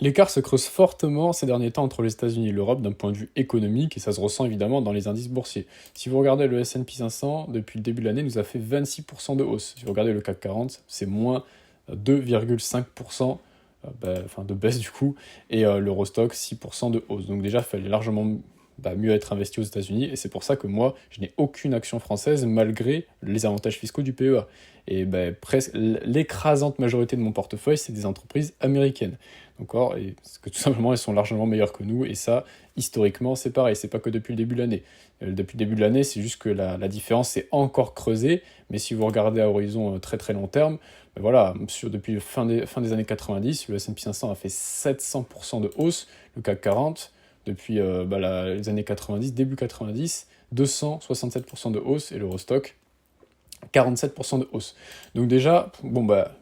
L'écart se creuse fortement ces derniers temps entre les États-Unis et l'Europe d'un point de vue économique et ça se ressent évidemment dans les indices boursiers. Si vous regardez le S&P 500, depuis le début de l'année, nous a fait 26% de hausse. Si vous regardez le CAC 40, c'est moins 2,5% enfin, de baisse du coup, et l'Eurostock 6% de hausse. Donc déjà, il fallait largement mieux être investi aux États-Unis et c'est pour ça que moi, je n'ai aucune action française malgré les avantages fiscaux du PEA. Et presque l'écrasante majorité de mon portefeuille, c'est des entreprises américaines. D'accord, et parce que tout simplement, elles sont largement meilleures que nous, et ça, historiquement, c'est pareil, c'est pas que depuis le début de l'année. Depuis le début de l'année, c'est juste que la différence s'est encore creusée, mais si vous regardez à horizon très très long terme, voilà, depuis fin des années 90, le S&P 500 a fait 700% de hausse, le CAC 40, depuis les années 90, début 90, 267% de hausse, et l'Eurostock, 47% de hausse. Donc déjà,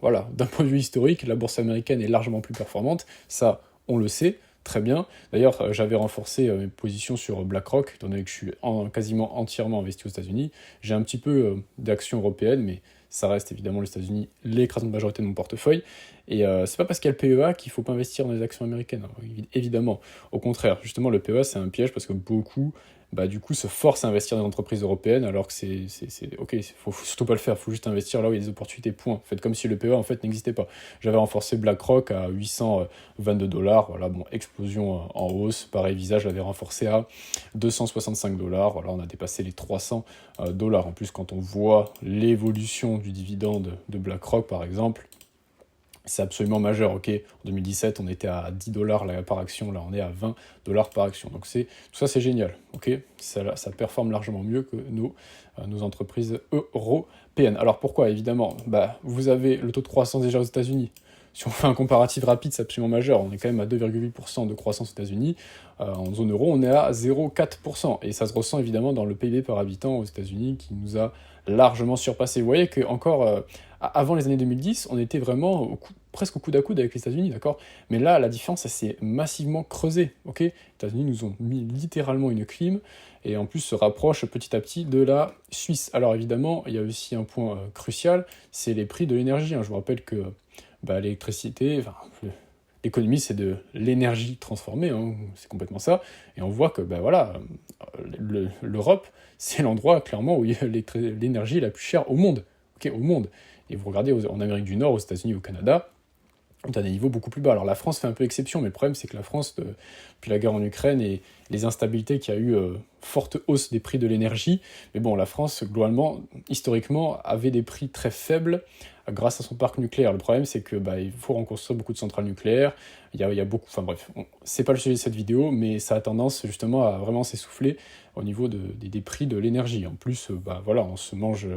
voilà, d'un point de vue historique, la bourse américaine est largement plus performante, ça, on le sait, très bien. D'ailleurs, j'avais renforcé mes positions sur BlackRock, étant donné que je suis quasiment entièrement investi aux États-Unis. J'ai un petit peu d'actions européennes, mais ça reste évidemment les États-Unis l'écrasante majorité de mon portefeuille. Et c'est pas parce qu'il y a le PEA qu'il faut pas investir dans les actions américaines, hein, évidemment. Au contraire, justement, le PEA, c'est un piège parce que beaucoup du coup, se force à investir dans les entreprises européennes, alors que ok, faut surtout pas le faire, faut juste investir là où il y a des opportunités, point. Faites comme si le PEA, en fait, n'existait pas. J'avais renforcé BlackRock à 822 $, voilà, bon, explosion en hausse. Pareil, Visa, je l'avais renforcé à 265 $, voilà, on a dépassé les 300 $. En plus, quand on voit l'évolution du dividende de BlackRock, par exemple, c'est absolument majeur, ok. En 2017, on était à 10 $ par action, là on est à 20 $ par action. Donc tout ça c'est génial, ok. Ça performe largement mieux que nos entreprises européennes. Alors pourquoi? Évidemment, vous avez le taux de croissance déjà aux États-Unis. Si on fait un comparatif rapide, c'est absolument majeur. On est quand même à 2,8% de croissance aux États-Unis. En zone euro, on est à 0,4%. Et ça se ressent évidemment dans le PIB par habitant aux États-Unis qui nous a largement surpassé. Vous voyez qu'encore avant les années 2010, on était vraiment presque au coude à coude avec les États-Unis, d'accord? Mais là, la différence, elle s'est massivement creusée, ok? Les États-Unis nous ont mis littéralement une clim, et en plus se rapprochent petit à petit de la Suisse. Alors évidemment, il y a aussi un point crucial, c'est les prix de l'énergie, hein. Je vous rappelle que l'électricité, l'économie, c'est de l'énergie transformée, hein, c'est complètement ça. Et on voit que l'Europe, c'est l'endroit clairement où il y a l'énergie la plus chère au monde, ok, au monde. Et vous regardez en Amérique du Nord, aux États-Unis, au Canada, on est à des niveaux beaucoup plus bas. Alors la France fait un peu exception, mais le problème c'est que la France, depuis la guerre en Ukraine et les instabilités qu'il y a eu, forte hausse des prix de l'énergie, mais bon, la France, globalement, historiquement, avait des prix très faibles grâce à son parc nucléaire. Le problème c'est que il faut reconstruire beaucoup de centrales nucléaires, il y a beaucoup, enfin bref, c'est pas le sujet de cette vidéo, mais ça a tendance justement à vraiment s'essouffler au niveau des prix de l'énergie. En plus, on se mange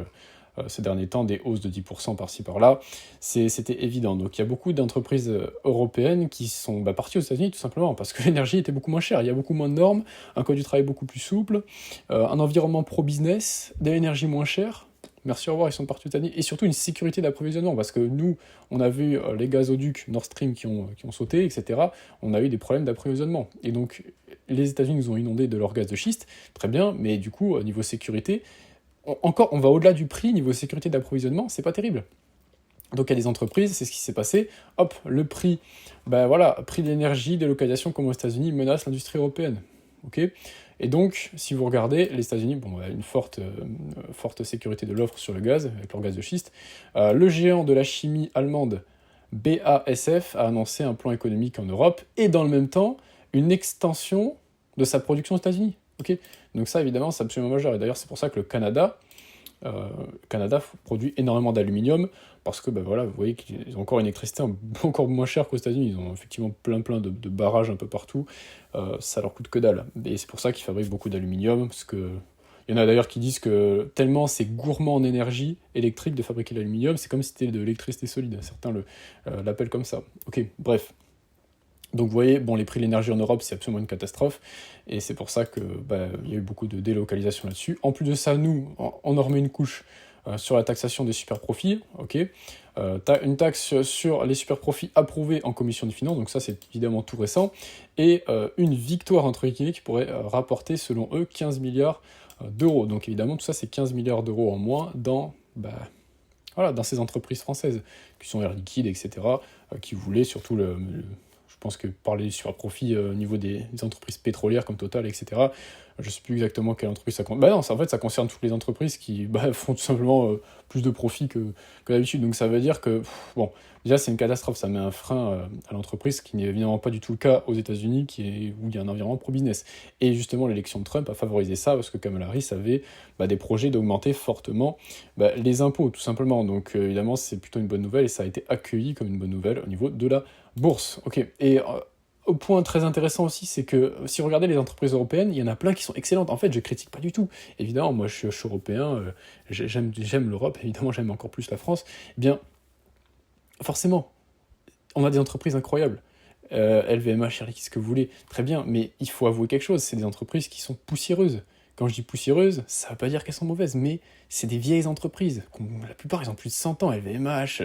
ces derniers temps des hausses de 10% par-ci par-là, c'était évident. Donc il y a beaucoup d'entreprises européennes qui sont parties aux États-Unis tout simplement parce que l'énergie était beaucoup moins chère, il y a beaucoup moins de normes, un code du travail beaucoup plus souple, un environnement pro-business, de l'énergie moins chère. Merci, au revoir, ils sont partis aux États-Unis. Et surtout une sécurité d'approvisionnement, parce que nous, on a vu les gazoducs Nord Stream qui ont sauté, etc. On a eu des problèmes d'approvisionnement. Et donc, les États-Unis nous ont inondés de leur gaz de schiste, très bien, mais du coup, au niveau sécurité, on va au-delà du prix, niveau sécurité d'approvisionnement, c'est pas terrible. Donc il y a des entreprises, c'est ce qui s'est passé, hop, le prix, prix de l'énergie, délocalisation comme aux États-Unis menace l'industrie européenne. Ok. Et donc, si vous regardez, les États-Unis, une forte sécurité de l'offre sur le gaz, avec leur gaz de schiste. Le géant de la chimie allemande, BASF, a annoncé un plan économique en Europe, et dans le même temps, une extension de sa production aux États-Unis. Okay. Donc ça, évidemment, c'est absolument majeur. Et d'ailleurs, c'est pour ça que le Canada produit énormément d'aluminium, parce que vous voyez qu'ils ont encore une électricité encore moins chère qu'aux États-Unis. Ils ont effectivement plein de barrages un peu partout. Ça leur coûte que dalle. Et c'est pour ça qu'ils fabriquent beaucoup d'aluminium, parce que il y en a d'ailleurs qui disent que tellement c'est gourmand en énergie électrique de fabriquer l'aluminium, c'est comme si c'était de l'électricité solide. Certains l'appellent comme ça. Ok, bref. Donc vous voyez, les prix de l'énergie en Europe, c'est absolument une catastrophe, et c'est pour ça que il y a eu beaucoup de délocalisation là-dessus. En plus de ça, nous, on en remet une couche sur la taxation des super profits, ok. Une taxe sur les super profits approuvée en commission des finances, donc ça c'est évidemment tout récent, et une victoire entre guillemets qui pourrait rapporter, selon eux, 15 milliards d'euros. Donc évidemment, tout ça c'est 15 milliards d'euros en moins dans ces entreprises françaises, qui sont Air Liquide, etc., qui voulaient surtout pense que par les surprofits au niveau des entreprises pétrolières comme Total, etc. Je sais plus exactement quelle entreprise ça concerne. Bah non, en fait, ça concerne toutes les entreprises qui font tout simplement plus de profits que d'habitude. Donc ça veut dire que, bon, déjà c'est une catastrophe, ça met un frein à l'entreprise, ce qui n'est évidemment pas du tout le cas aux États-Unis, où il y a un environnement pro-business. Et justement, l'élection de Trump a favorisé ça, parce que Kamala Harris avait des projets d'augmenter fortement les impôts, tout simplement. Donc évidemment, c'est plutôt une bonne nouvelle, et ça a été accueilli comme une bonne nouvelle au niveau de la bourse. Ok. Et au point très intéressant aussi, c'est que si vous regardez les entreprises européennes, il y en a plein qui sont excellentes. En fait, je critique pas du tout. Évidemment, moi je suis européen, j'aime l'Europe, évidemment j'aime encore plus la France. Eh bien, forcément, on a des entreprises incroyables. LVMH, Air Liquide, ce que vous voulez, très bien, mais il faut avouer quelque chose, c'est des entreprises qui sont poussiéreuses. Quand je dis poussiéreuses, ça ne veut pas dire qu'elles sont mauvaises, mais c'est des vieilles entreprises. La plupart, ils ont plus de 100 ans. LVMH,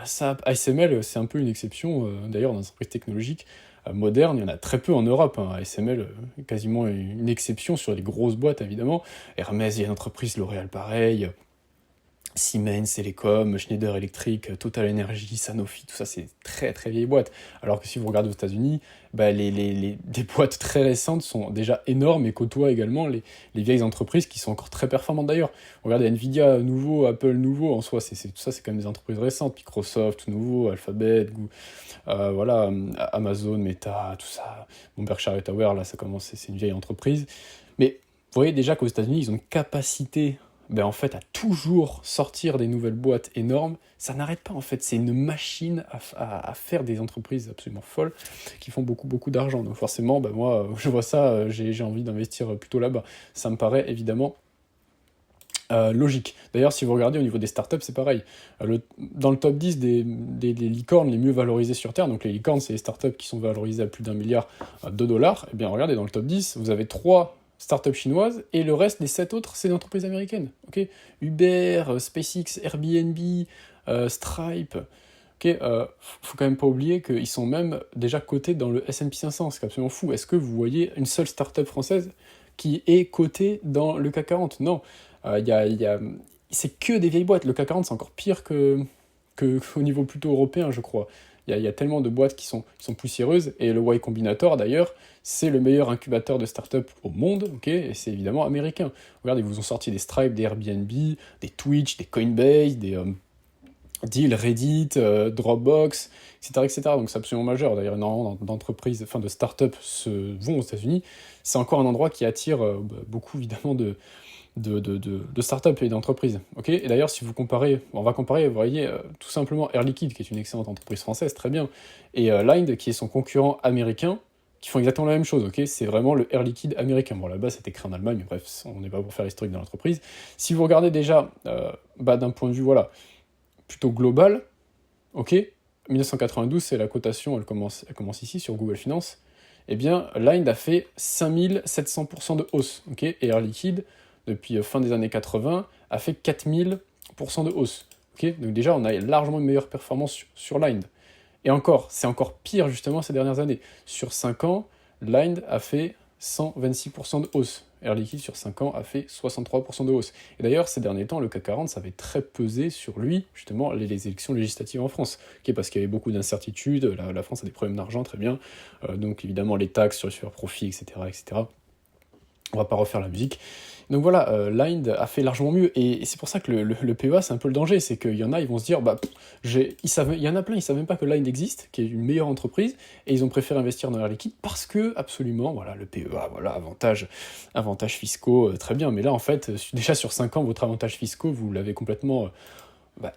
SAP, ASML, c'est un peu une exception, d'ailleurs, dans les entreprises technologiques modernes, il y en a très peu en Europe. ASML, quasiment une exception sur les grosses boîtes, évidemment. Hermès, il y a une entreprise, L'Oréal, pareil. Siemens, Telecom, Schneider Electric, Total Energy, Sanofi, tout ça c'est très très vieilles boîtes. Alors que si vous regardez aux États-Unis, des boîtes très récentes sont déjà énormes et côtoient également les vieilles entreprises qui sont encore très performantes d'ailleurs. Regardez Nvidia nouveau, Apple nouveau, en soi tout ça c'est quand même des entreprises récentes, Microsoft nouveau, Alphabet, voilà, Amazon, Meta, tout ça. Bon, Berkshire Hathaway, là ça commence, c'est une vieille entreprise. Mais vous voyez déjà qu'aux États-Unis ils ont une capacité en fait, à toujours sortir des nouvelles boîtes énormes, ça n'arrête pas en fait. C'est une machine à faire des entreprises absolument folles qui font beaucoup, beaucoup d'argent. Donc forcément, moi, je vois ça, j'ai envie d'investir plutôt là-bas. Ça me paraît évidemment logique. D'ailleurs, si vous regardez au niveau des startups, c'est pareil. Dans le top 10 des licornes les mieux valorisées sur Terre, donc les licornes, c'est les startups qui sont valorisées à plus d'1 milliard de dollars, et bien regardez, dans le top 10, vous avez 3 startups chinoises, et le reste des 7 autres, c'est des entreprises américaines. Okay, Uber, SpaceX, Airbnb, Stripe. Faut quand même pas oublier qu'ils sont même déjà cotés dans le S&P 500, c'est absolument fou. Est-ce que vous voyez une seule startup française qui est cotée dans le CAC 40 ? Non. C'est que des vieilles boîtes. Le CAC 40, c'est encore pire qu'au niveau plutôt européen, je crois. Il y a tellement de boîtes qui sont poussiéreuses, et le Y Combinator, d'ailleurs, c'est le meilleur incubateur de start-up au monde, et c'est évidemment américain. Regardez, ils vous ont sorti des Stripe, des Airbnb, des Twitch, des Coinbase, des Deal, Reddit, Dropbox, etc., etc. Donc c'est absolument majeur. D'ailleurs, énormément d'entreprises, de start-up vont aux États-Unis. C'est encore un endroit qui attire beaucoup, évidemment, de start-up et d'entreprises. Et d'ailleurs, si vous comparez, on va comparer, vous voyez, tout simplement Air Liquide, qui est une excellente entreprise française, très bien, et Linde, qui est son concurrent américain, qui font exactement la même chose. C'est vraiment le Air Liquide américain. Bon, là-bas, c'était créé en Allemagne, mais bref, on n'est pas pour faire l'historique de l'entreprise. Si vous regardez déjà, d'un point de vue, plutôt global, 1992, c'est la cotation, elle commence ici, sur Google Finance, eh bien, Linde a fait 5700% de hausse, et Air Liquide, depuis fin des années 80, a fait 4000% de hausse. Donc déjà, on a largement une meilleure performance sur Linde. Et encore, c'est encore pire justement ces dernières années. Sur 5 ans, Linde a fait 126% de hausse. Air Liquide, sur 5 ans, a fait 63% de hausse. Et d'ailleurs, ces derniers temps, le CAC 40, ça avait très pesé sur lui, justement, les élections législatives en France. Parce qu'il y avait beaucoup d'incertitudes, la France a des problèmes d'argent, très bien. Donc évidemment, les taxes sur les super-profits, etc., etc. On va pas refaire la musique. Donc voilà, Linde a fait largement mieux, et c'est pour ça que le PEA, c'est un peu le danger, c'est qu'il y en a, ils vont se dire, il y en a plein, ils savent même pas que Linde existe, qui est une meilleure entreprise, et ils ont préféré investir dans Air Liquide, parce que, absolument, le PEA, avantages fiscaux, très bien, mais là, en fait, déjà sur 5 ans, votre avantage fiscaux, vous l'avez complètement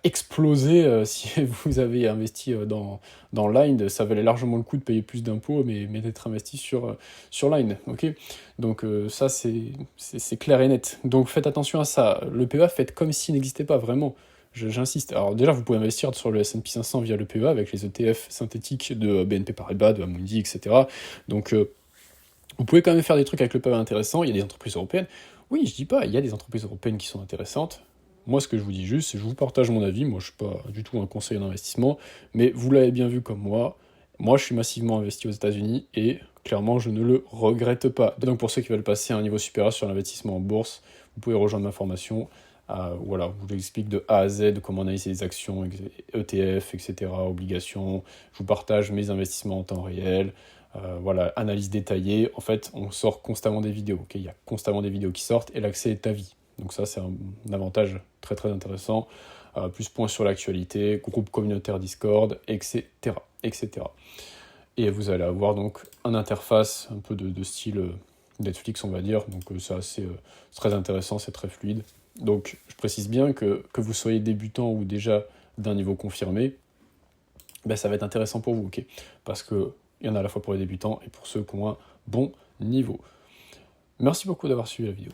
exploser si vous avez investi dans Linde. Ça valait largement le coup de payer plus d'impôts, mais d'être investi sur Linde. Donc ça, c'est clair et net. Donc faites attention à ça. Le PEA, faites comme s'il n'existait pas, vraiment. J'insiste. Alors déjà, vous pouvez investir sur le S&P 500 via le PEA avec les ETF synthétiques de BNP Paribas, de Amundi, etc. Donc vous pouvez quand même faire des trucs avec le PEA intéressants. Il y a des entreprises européennes. Oui, je dis pas, il y a des entreprises européennes qui sont intéressantes. Moi, ce que je vous dis juste, c'est que je vous partage mon avis. Moi, je ne suis pas du tout un conseiller d'investissement, mais vous l'avez bien vu comme moi. Moi, je suis massivement investi aux États-Unis et clairement, je ne le regrette pas. Et donc, pour ceux qui veulent passer à un niveau supérieur sur l'investissement en bourse, vous pouvez rejoindre ma formation Voilà, où j'explique de A à Z comment analyser les actions, ETF, etc., obligations. Je vous partage mes investissements en temps réel. Voilà, analyse détaillée. En fait, on sort constamment des vidéos. Ok, il y a constamment des vidéos qui sortent et l'accès est à vie. Donc ça, c'est un avantage très très intéressant. Plus points sur l'actualité, groupe communautaire Discord, etc., etc. Et vous allez avoir donc une interface un peu de style Netflix, on va dire. Donc c'est très intéressant, c'est très fluide. Donc je précise bien que vous soyez débutant ou déjà d'un niveau confirmé, ben, ça va être intéressant pour vous, ok? Parce qu'il y en a à la fois pour les débutants et pour ceux qui ont un bon niveau. Merci beaucoup d'avoir suivi la vidéo.